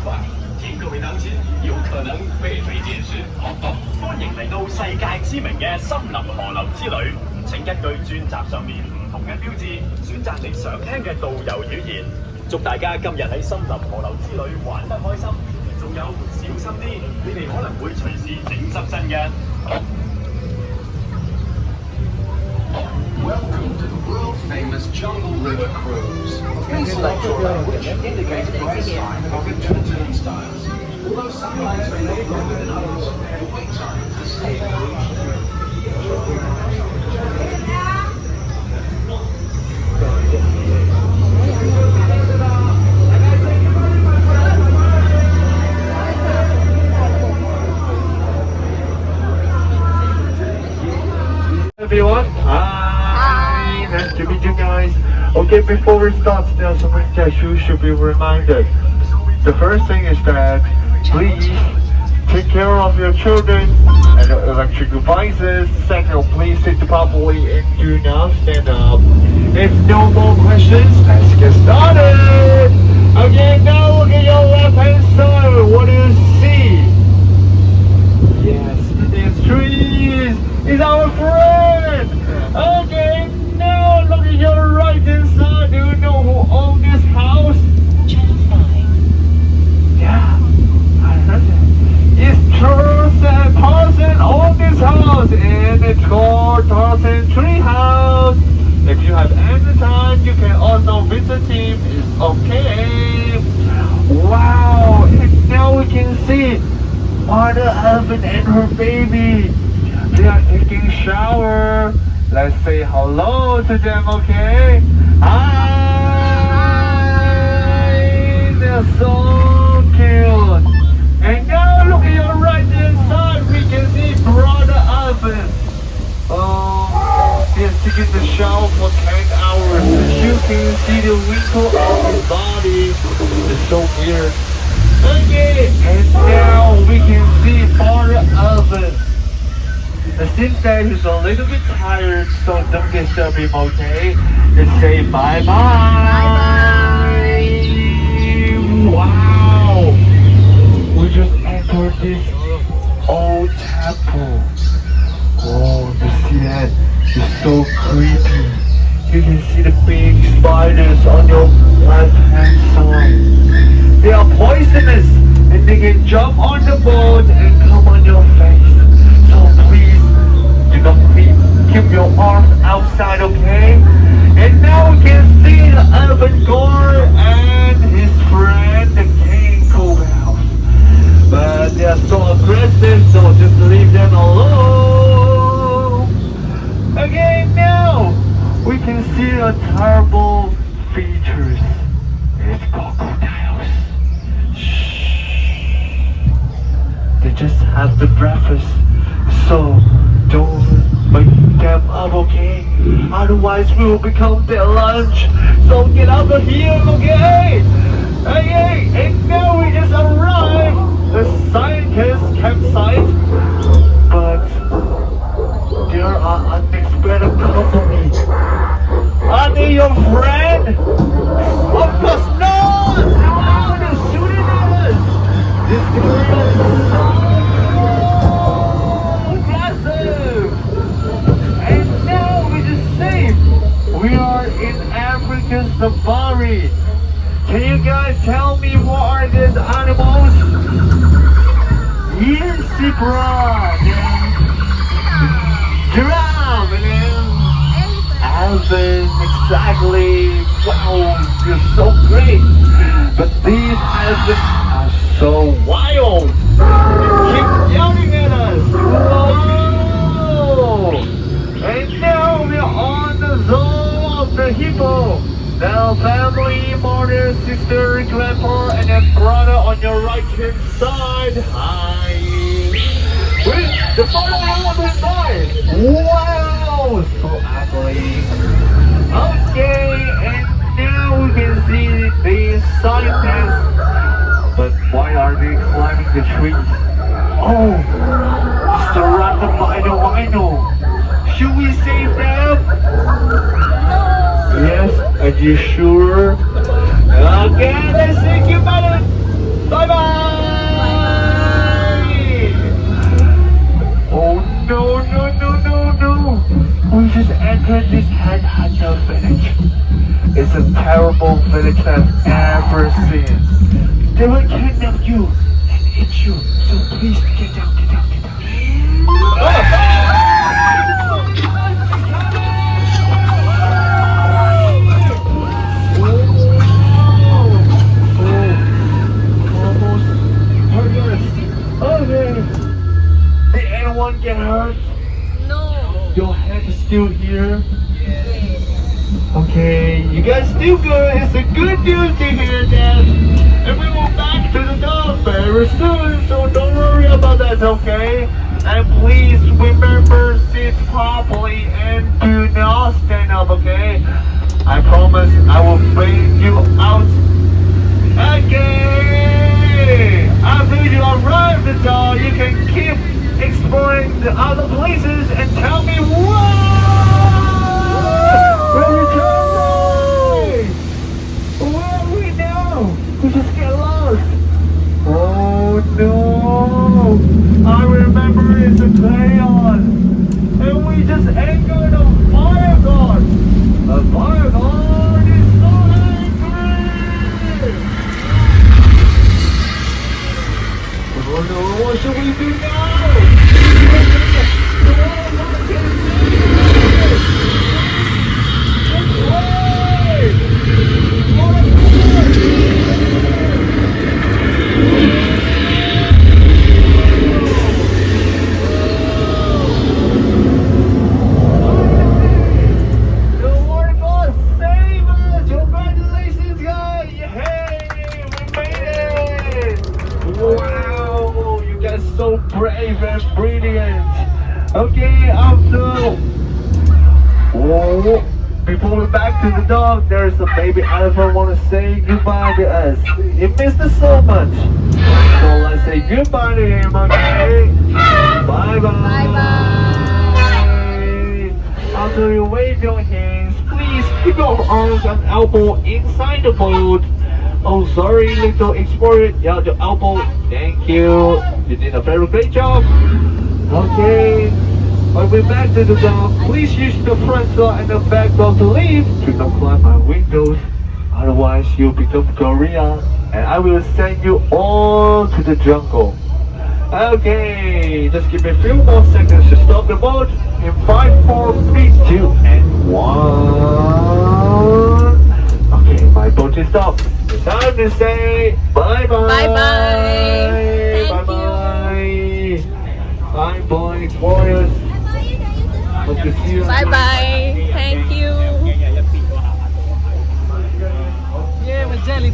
快，请各位当心，有可能被水溅湿。歡迎嚟到世界知名嘅森林河流之旅，請根據專輯上面唔同嘅標誌，選擇你想聽嘅導遊語言。祝大家今日喺森林河流之旅玩得開心，仲有小心啲，你哋可能會隨時整濕身嘅。Welcome to the world-famous Jungle River Cruise. Please select your language indicated by a sign of the two turnstiles. Although some lines may take longer than others, the wait time is the same for each. Everyone, hi, nice to meet you guys. Okay, before we start, there's something that you should be reminded. The first thing is that please take care of your children and electric devices. Second, please sit properly and do not stand up. If no more questions, let's get started. Okay, now look at your left hand side. What do you see? Yes, it's trees. It's our friend. Okay, now look at your right hand side. Do you know who owns this house? Channel 5. Yeah, I heard it. It's Charles and Tarzan own this house, and it's called Tarzan Tree House. If you have any time, you can also visit him. It's okay. Wow, and now we can see Mother Elephant and her baby. They are taking a shower. Let's say hello to them, okay? Hi! They're so cute. And now look at your right hand side. We can see Brother Elephant. He's taking the shower for 10 hours. You can see the wrinkle of his body. It's so weird. Okay, and now we can see Brother Elephant. It seems that he's a little bit tired, so don't disturb him, okay? Just say bye-bye. Bye-bye. Wow! We just entered this old temple. Oh, you see that? It's so creepy. You can see the big spiders on your left-hand side. They are poisonous, and they can jump on the boat and come on your face. So please, do not keep your arms outside, okay? And now we can see the elephant guard and his friend, the king cobra house. But they are so aggressive, so just leave them alone. Okay, now we can see the terrible features. It's crocodiles. Shh. They just have the breakfast. So don't wake them up, okay? Otherwise we will become their lunch. So get out of here, okay? Okay, and now we just arrived the scientist campsite. But there are unexpected company. Are they your friend? Of course not! Oh, they're shooting at us! This girl is so and now we just safe. We are in African safari. Can you guys tell me what are these animals? Yes, zebra, giraffe, and elephant. Exactly. Wow, you're so great. But these elephants are so wild. They keep yelling at us. Whoa. And now we're on the zone of the hippo. Now family, mother, sister, grandpa, and then brother on your right hand side. Hi. Wait, the photo elephant boy. Wow, so ugly. Okay, and now we can see the scientists. But why are they climbing the trees? Oh, surrounded by the rhino. Should we save them? Yes, are you sure? Okay, let's think about it. Bye bye. that I've ever seen. They will kidnap you and eat you. So please get down, get down, get down. Almost hurt us. Okay. Did anyone get hurt? No. Your head is still here? Okay, you guys still good. It's a good news to hear that. And we will back to the dog very soon, so don't worry about that, okay? And please remember, sit properly and do not stand up, okay? I promise I will bring you out. Okay! After you arrive the dog, you can keep exploring the other places and tell me where you going? Where are we now? We just get lost. Oh no! I remember it's a chaos, and we just angered a fire god. A fire god is so angry. Oh no! What should we do now? Wow, you guys so brave and brilliant. Okay, after before we back to the dog, there's a baby elephant want to say goodbye to us. He missed us so much. So let's say goodbye to him, okay? Bye bye. Bye bye. After you wave your hands, please keep your arms and elbow inside the boat. Oh, sorry, little explorer. Yeah, your elbow. Thank you. You did a very great job. Okay. When we're back to the dog, please use the front door and the back door to leave. Do not climb my windows. Otherwise, you'll become Korea. And I will send you all to the jungle. Okay, just give me a few more seconds to stop the boat. In 5, 4, 3, 2, and 1. Okay, my boat is stopped. It's time to say bye bye. Bye bye. Bye Thank bye. Bye bye, warriors. Hope to see you. Bye bye. Thank you. Yeah, with jelly.